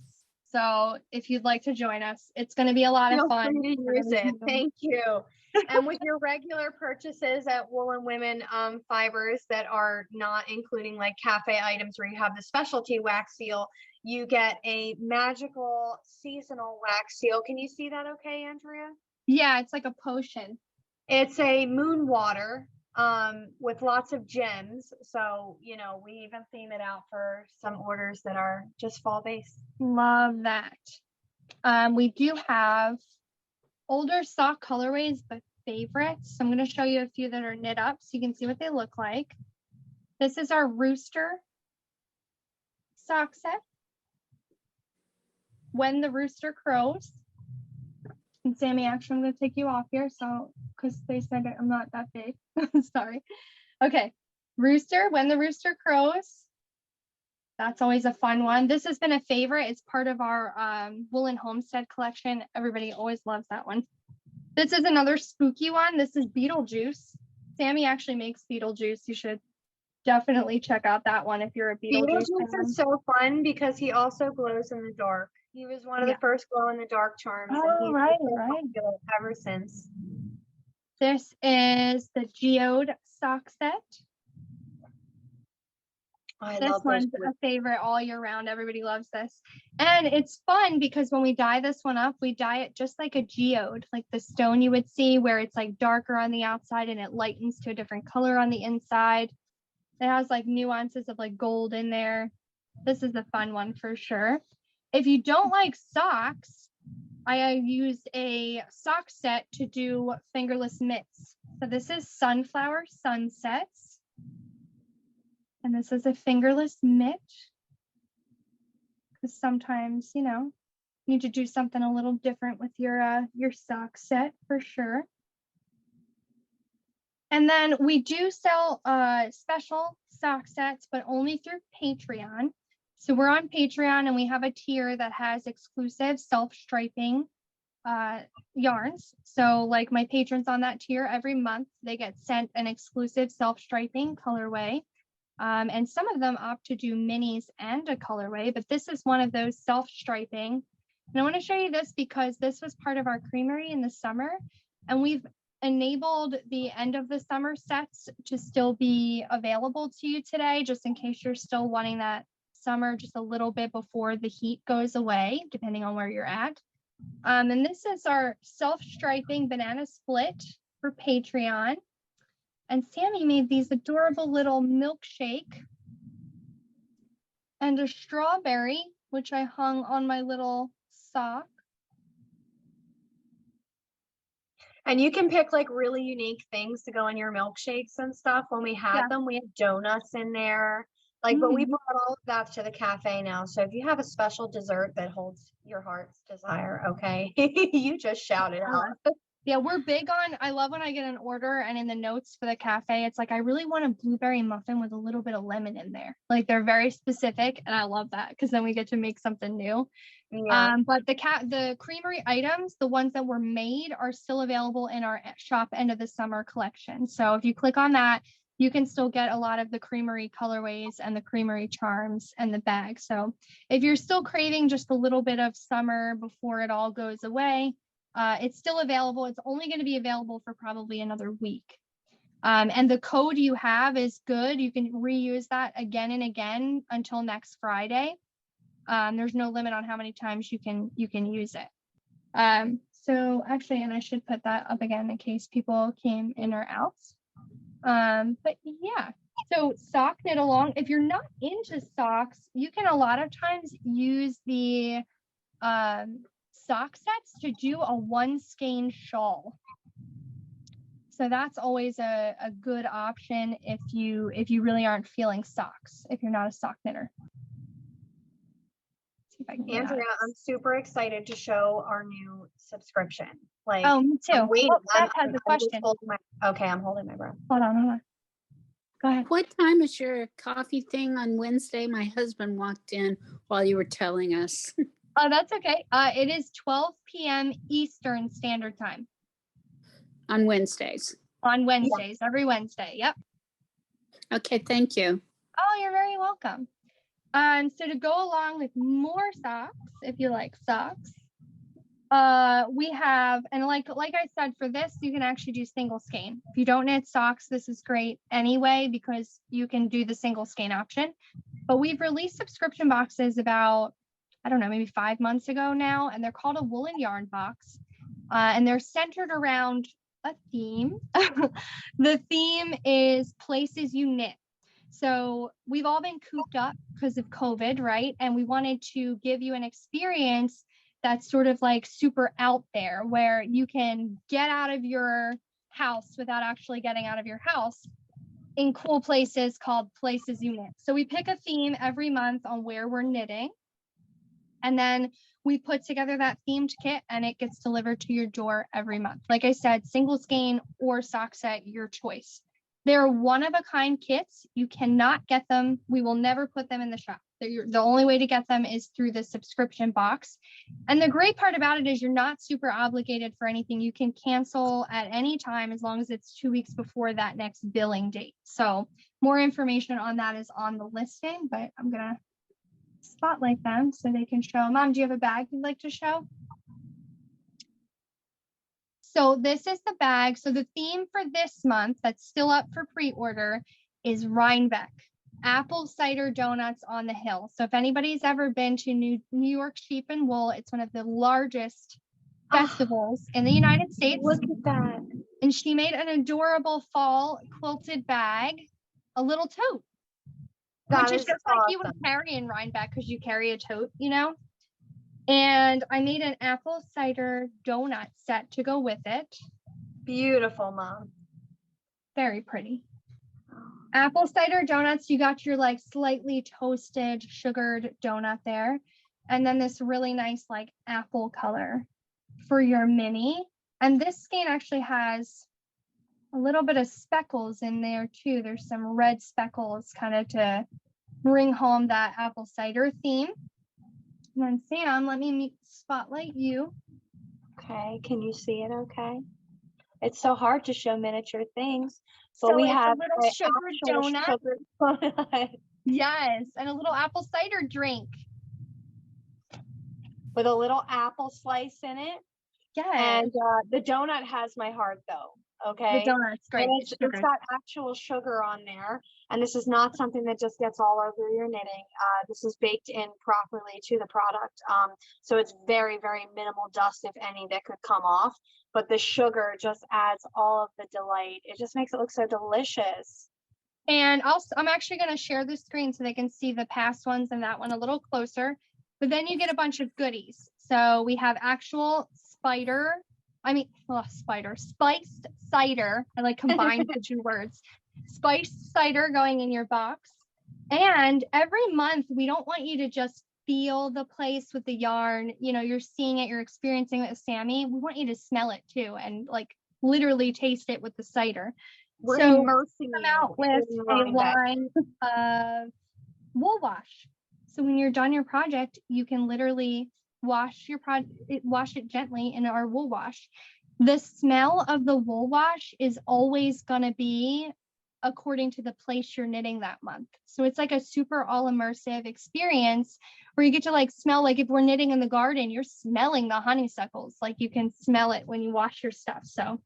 So if you'd like to join us, it's gonna be a lot of Feel fun. free to use it. Thank you. And with your regular purchases at Wool and Women Fibers that are not including like cafe items where you have the specialty wax seal, you get a magical seasonal wax seal. Can you see that okay, Andrea? Yeah, it's like a potion. It's a moon water with lots of gems. So, you know, we even theme it out for some orders that are just fall based. Love that. We do have older sock colorways, but favorites. So I'm going to show you a few that are knit up so you can see what they look like. This is our Rooster sock set. When the Rooster Crows. And Sammy, actually, I'm going to take you off here. So, because they said I'm not that big. Sorry. Okay. Rooster, When the Rooster Crows. That's always a fun one. This has been a favorite. It's part of our Woolen Homestead collection. Everybody always loves that one. This is another spooky one. This is Beetlejuice. Sammy actually makes Beetlejuice. You should definitely check out that one if you're a Beetlejuice Beetlejuice fan. is so fun because he also glows in the dark. He was one of the first glow in the dark charms, and Oh, he's right, been right. popular ever since. This is the Geode sock set. I This love those. one's a favorite all year round. Everybody loves this. And it's fun because when we dye this one up, we dye it just like a geode, like the stone you would see where it's like darker on the outside and it lightens to a different color on the inside. It has like nuances of like gold in there. This is a fun one for sure. If you don't like socks, I used a sock set to do fingerless mitts. So this is Sunflower Sunsets. And this is a fingerless mitt. Because sometimes, you know, you need to do something a little different with your sock set for sure. And then we do sell special sock sets, but only through Patreon. So we're on Patreon and we have a tier that has exclusive self-striping yarns. So like my patrons on that tier, every month they get sent an exclusive self-striping colorway. And some of them opt to do minis and a colorway, but this is one of those self-striping. And I want to show you this because this was part of our creamery in the summer, and we've enabled the end of the summer sets to still be available to you today, just in case you're still wanting that summer just a little bit before the heat goes away, depending on where you're at. And this is our self-striping banana split for Patreon. And Sammy made these adorable little milkshake and a strawberry, which I hung on my little sock. And you can pick like really unique things to go in your milkshakes and stuff. When we had Yeah. them, we had donuts in there. Like, but we Mhm. brought all of that to the cafe now. So if you have a special dessert that holds your heart's desire, okay, you just shout it out. Yeah, we're big on, I love when I get an order and in the notes for the cafe, it's like, I really want a blueberry muffin with a little bit of lemon in there. Like they're very specific and I love that because then we get to make something new. Yeah. But the creamery items, the ones that were made are still available in our shop end of the summer collection. So if you click on that, you can still get a lot of the creamery colorways and the creamery charms and the bag. So if you're still craving just a little bit of summer before it all goes away, it's still available. It's only going to be available for probably another week. And the code you have is good. You can reuse that again and again until next Friday. There's no limit on how many times you can use it. So actually, and I should put that up again in case people came in or out. But yeah, so sock knit along. If you're not into socks, you can a lot of times use the sock sets to do a one skein shawl. So that's always a good option if you really aren't feeling socks, if you're not a sock knitter. See if I can get Andrea, out. I'm super excited to show our new subscription. Like, Oh, me too. I'm waiting. Oh, Beth has a just question. okay, I'm holding my breath. Hold on. Go ahead. What time is your coffee thing on Wednesday? My husband walked in while you were telling us. Oh, that's okay. It is 12 p.m. Eastern Standard Time On Wednesdays. on Wednesdays, every Wednesday. Yep. Okay, thank you. Oh, you're very welcome. So to go along with more socks, if you like socks, we have, and like I said, for this, you can actually do single skein. If you don't knit socks, this is great anyway, because you can do the single skein option. But we've released subscription boxes about, I don't know, maybe 5 months ago now, and they're called a woolen yarn box. And they're centered around a theme. The theme is places you knit. So we've all been cooped up because of COVID, right? And we wanted to give you an experience that's sort of like super out there, where you can get out of your house without actually getting out of your house in cool places called places you knit. So we pick a theme every month on where we're knitting. And then we put together that themed kit and it gets delivered to your door every month. Like I said, single skein or sock set, your choice. They're one of a kind kits. You cannot get them. We will never put them in the shop. The only way to get them is through the subscription box. And the great part about it is you're not super obligated for anything. You can cancel at any time as long as it's 2 weeks before that next billing date. So more information on that is on the listing, but I'm going to spotlight them so they can show. Mom, do you have a bag you'd like to show? So this is the bag. So the theme for this month that's still up for pre-order is Rhinebeck, apple cider donuts on the hill. So if anybody's ever been to New York Sheep and Wool, it's one of the largest festivals in the United States. Look at that. And she made an adorable fall quilted bag, a little tote, which is just like you would carry in Rhinebeck because you carry a tote, you know? And I made an apple cider donut set to go with it. Beautiful, Mom. Very pretty. Apple cider donuts, you got your like slightly toasted sugared donut there. And then this really nice like apple color for your mini. And this skein actually has a little bit of speckles in there too. There's some red speckles kind of to bring home that apple cider theme. And then Sam, let me spotlight you. Okay, can you see it okay? It's so hard to show miniature things. But So we it's have a little sugar donut. Sugar donut Yes, and a little apple cider drink. with a little apple slice in it. Yes. And the donut has my heart though. Okay. The donut's great. And it's got actual sugar on there. And this is not something that just gets all over your knitting. This is baked in properly to the product. So it's very, very minimal dust, if any, that could come off. But the sugar just adds all of the delight. It just makes it look so delicious. And I'm actually going to share the screen so they can see the past ones and that one a little closer. But then you get a bunch of goodies. So we have actual spider spiced cider. I like combined the two words. Spiced cider going in your box. And every month, we don't want you to just feel the place with the yarn. You know, you're seeing it, you're experiencing it with Sammy. We want you to smell it too and like literally taste it with the cider. We're So immersing come you out with in a Rhinebeck. line of wool wash. So when you're done your project, you can literally wash it gently in our wool wash. The smell of the wool wash is always going to be according to the place you're knitting that month. So it's like a super all immersive experience where you get to like smell, like if we're knitting in the garden, you're smelling the honeysuckles, like you can smell it when you wash your stuff. So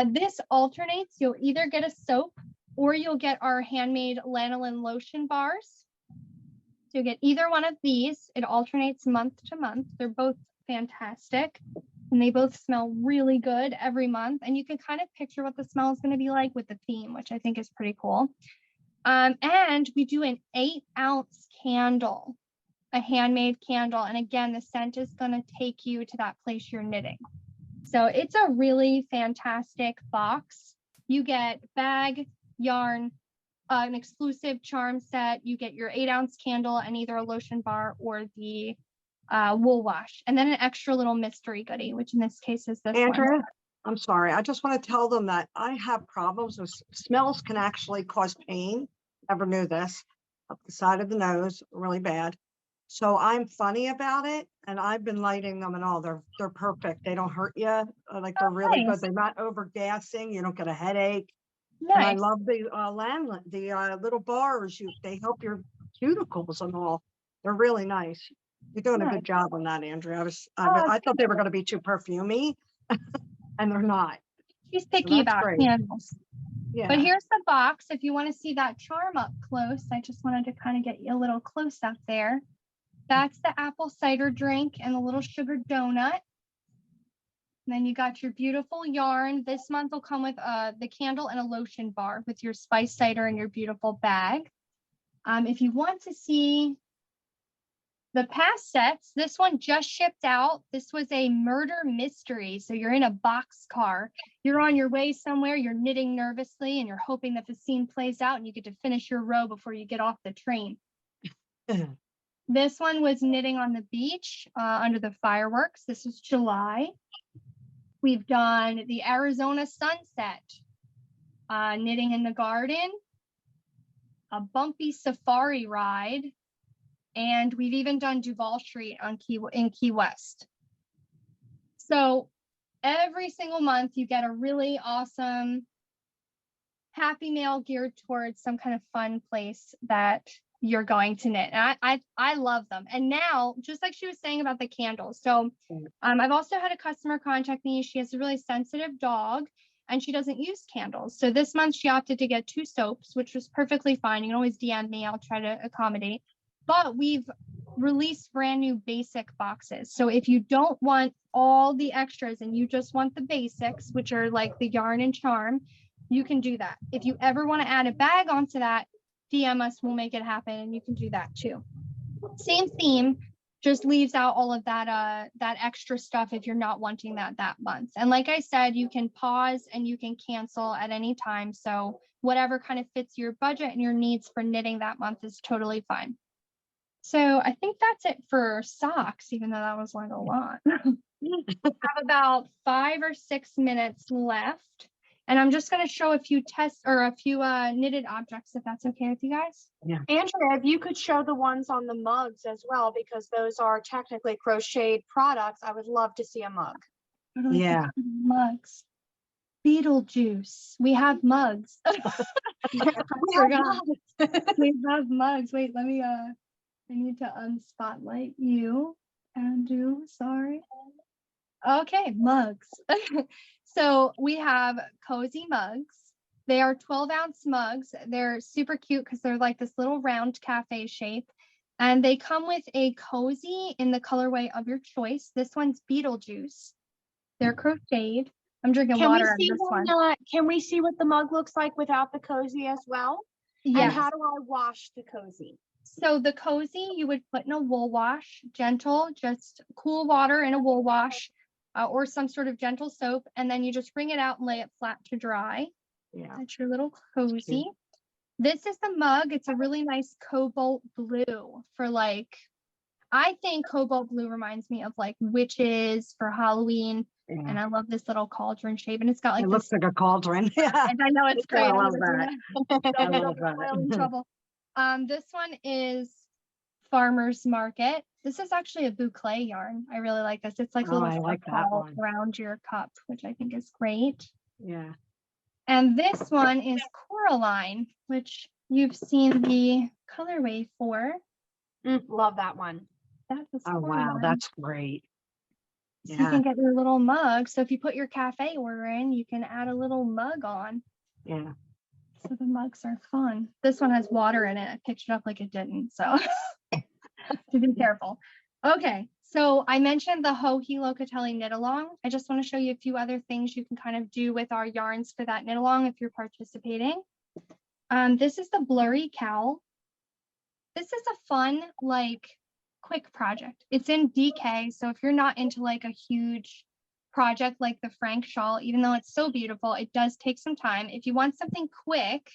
this alternates. You'll either get a soap or you'll get our handmade lanolin lotion bars. So you get either one of these. It alternates month to month. They're both fantastic and they both smell really good every month. And you can kind of picture what the smell is going to be like with the theme, which I think is pretty cool. And we do an 8-ounce candle, a handmade candle. And again, the scent is going to take you to that place you're knitting. So it's a really fantastic box. You get bag, yarn, an exclusive charm set. You get your 8-ounce candle and either a lotion bar or the wool wash, and then an extra little mystery goodie, which in this case is this one. Andrea, I'm sorry. I just want to tell them that I have problems with smells can actually cause pain. Never knew this. Up the side of the nose, really bad. So I'm funny about it, and I've been lighting them and all. They're perfect. They don't hurt you. Like they're really nice. good. They're not over gassing. You don't get a headache. And I Nice. love the little bars. They help your cuticles and all. They're really nice. You're doing a Nice. good job on that, Andrea. Oh, I thought they were going to be too perfumey, and they're not. She's picky that's about great. candles. Yeah. But here's the box. If you want to see that charm up close, I just wanted to kind of get you a little close up there. That's the apple cider drink and the little sugar donut. And then you got your beautiful yarn. This month will come with the candle and a lotion bar with your spice cider and your beautiful bag. If you want to see the past sets, this one just shipped out. This was a murder mystery. So you're in a boxcar. You're on your way somewhere. You're knitting nervously and you're hoping that the scene plays out and you get to finish your row before you get off the train. This one was knitting on the beach under the fireworks. This was July. We've done the Arizona sunset, knitting in the garden, a bumpy safari ride, and we've even done Duval Street in Key West. So every single month you get a really awesome happy mail geared towards some kind of fun place that you're going to knit. And I love them. And now, just like she was saying about the candles. So I've also had a customer contact me. She has a really sensitive dog and she doesn't use candles. So this month she opted to get 2 soaps, which was perfectly fine. You can always DM me. I'll try to accommodate. But we've released brand new basic boxes. So if you don't want all the extras and you just want the basics, which are like the yarn and charm, you can do that. If you ever want to add a bag onto that, DM us, we'll make it happen, and you can do that too. Same theme, just leaves out all of that that extra stuff if you're not wanting that month. And like I said, you can pause and you can cancel at any time. So whatever kind of fits your budget and your needs for knitting that month is totally fine. So I think that's it for socks, even though that was like a lot. Have about 5 or 6 minutes left. And I'm just going to show a few tests or a few knitted objects, if that's okay with you guys. Yeah. Andrea, if you could show the ones on the mugs as well, because those are technically crocheted products. I would love to see a mug. Yeah. Mugs. Beetlejuice. We have mugs. We have mugs. Wait, let me, I need to unspotlight you. Sorry. Okay, mugs. So we have cozy mugs. They are 12-ounce mugs. They're super cute because they're like this little round cafe shape. And they come with a cozy in the colorway of your choice. This one's Beetlejuice. They're crocheted. I'm drinking water out of this one. Can we see what the mug looks like without the cozy as well? Yeah. And how do I wash the cozy? So the cozy you would put in a wool wash, gentle, just cool water in a wool wash. or some sort of gentle soap, and then you just wring it out and lay it flat to dry. Yeah. That's your little cozy. This is the mug. It's a really nice cobalt blue for like, I think cobalt blue reminds me of like witches for Halloween. Yeah. And I love this little cauldron shape, and it's got like It this. looks like a cauldron. Yeah. And I know it's I great. love Don't I get love us oil in that. trouble. This one is Farmer's Market. This is actually a boucle yarn. I really like this. It's like a Oh, little I like that ball one. around your cup, which I think is great. Yeah. And this one is Coraline, which you've seen the colorway for. Love that one. That is Oh, wow. Coraline. That's great. So you Yeah. can get your little mug. So if you put your cafe order in, you can add a little mug on. Yeah. So the mugs are fun. This one has water in it. I picked it up like it didn't. So to be careful. Okay. So I mentioned the Ho Hi Locatelli knit along. I just want to show you a few other things you can kind of do with our yarns for that knit along if you're participating. This is the Blurry Cowl. This is a fun, like, quick project. It's in DK, so if you're not into like a huge project like the Frank shawl, even though it's so beautiful, it does take some time. If you want something quick,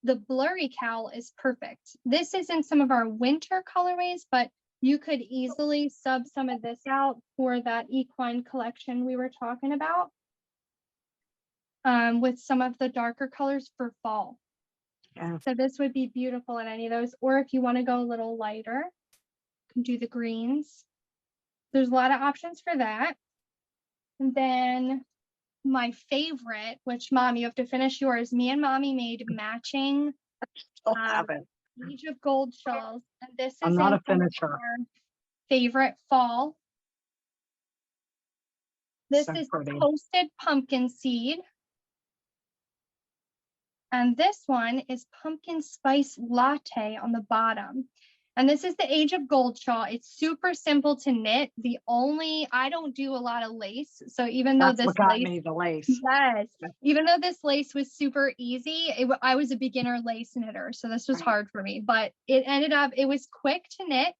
the Blurry Cowl is perfect. This is in some of our winter colorways, but you could easily sub some of this out for that equine collection we were talking about, with some of the darker colors for fall. Yeah. So this would be beautiful in any of those. Or if you want to go a little lighter, you can do the greens. There's a lot of options for that. And then my favorite, which Mom, you have to finish yours. Me and Mommy made matching Still have it. Age of Gold shawls. And this is I'm not in a some of finisher. our favorite fall. This So is pretty. Toasted Pumpkin Seed. And this one is Pumpkin Spice Latte on the bottom. And this is the Age of Gold shawl. It's super simple to knit. I don't do a lot of lace. So even though That's this what got lace, me, the lace. yes, even though this lace was super easy, I was a beginner lace knitter. So this was hard for me, but it was quick to knit.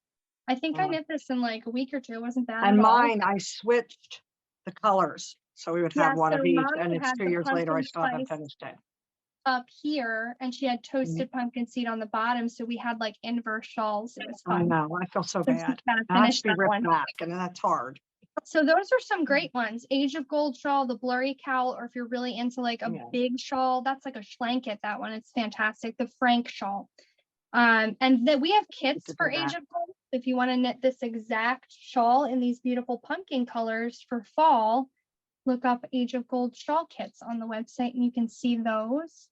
I think I knit this in like a week or two. It wasn't bad And at all. mine, I switched the colors. So we would have Yeah, one so of each, Mommy and it's had 2 the years later, I pumpkin still haven't spice finished it. up here, and she had toasted pumpkin seed on the bottom, so we had like inverse shawls. It was I fun. know, I feel so So she bad. gotta It has finish to be that ripped one. back, and that's hard. So those are some great ones. Age of Gold shawl, the Blurry Cowl, or if you're really into like a Yeah. big shawl, that's like a Schlanket, that one. It's fantastic. The Frank shawl. And then we have kits could for do Age that. of Gold. If you want to knit this exact shawl in these beautiful pumpkin colors for fall, look up Age of Gold shawl kits on the website and you can see those.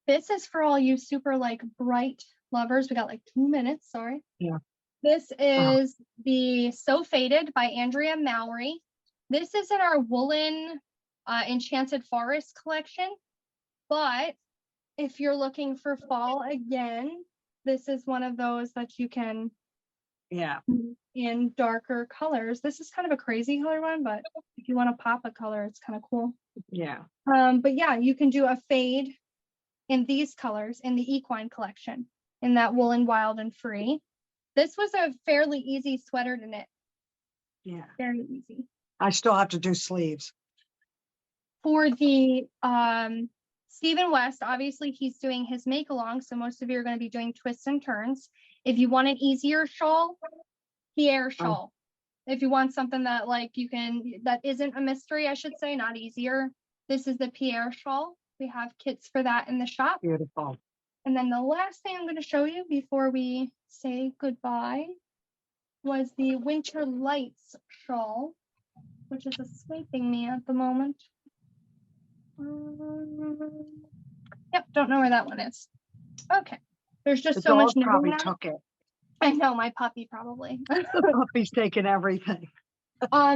This is for all you super like bright lovers. We got like 2 minutes, sorry. Yeah. This is the So Faded by Andrea Mowry. This is in our woolen Enchanted Forest collection. But if you're looking for fall again, this is one of those that you can Yeah. in darker colors. This is kind of a crazy color one, but if you want to pop a color, it's kind of cool. Yeah. But yeah, you can do a fade in these colors in the equine collection in that woolen wild and free. This was a fairly easy sweater to knit. Yeah. Very easy. I still have to do sleeves. For the Stephen West, obviously he's doing his make along, so most of you are going to be doing twists and turns. If you want an easier shawl, Pierre shawl. If you want something that like that isn't a mystery, I should say, not easier. This is the Pierre shawl. We have kits for that in the shop. Beautiful. And then the last thing I'm going to show you before we say goodbye was the Winter Lights shawl, which is escaping me at the moment. Yep, don't know where that one is. Okay. There's just The so much dog knitting probably now. took it. I know, my puppy probably. The puppy's taking everything.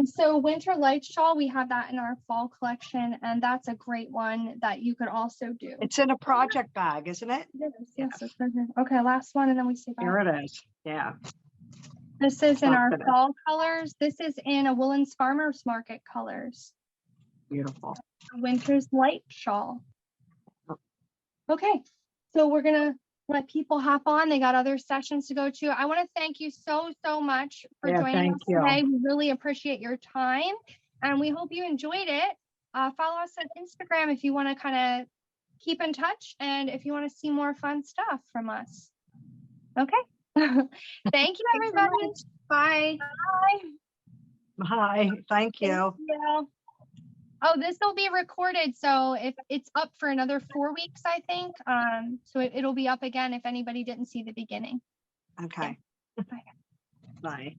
So Winter Lights shawl, we have that in our fall collection, and that's a great one that you could also do. It's in a project bag, isn't it? Yes, it's right here. Okay, last one, and then we say bye. Here it is. Yeah. This is in Not our finished. fall colors. This is in a Woolens Farmers Market colors. let people hop on. They got other sessions to go to. I want to thank you so, so much for Yeah, joining thank us you. today. We really appreciate your time, and we hope you enjoyed it. Follow us on Instagram if you want to kind of keep in touch and if you want to see more fun stuff from us. Okay. Thank you, Thanks so everybody. much. Bye. Bye. Hi, thank you. Thank you. Oh, this will be recorded, so if it's up for another 4 weeks, I think. So it'll be up again if anybody didn't see the beginning. Okay. Bye. Bye.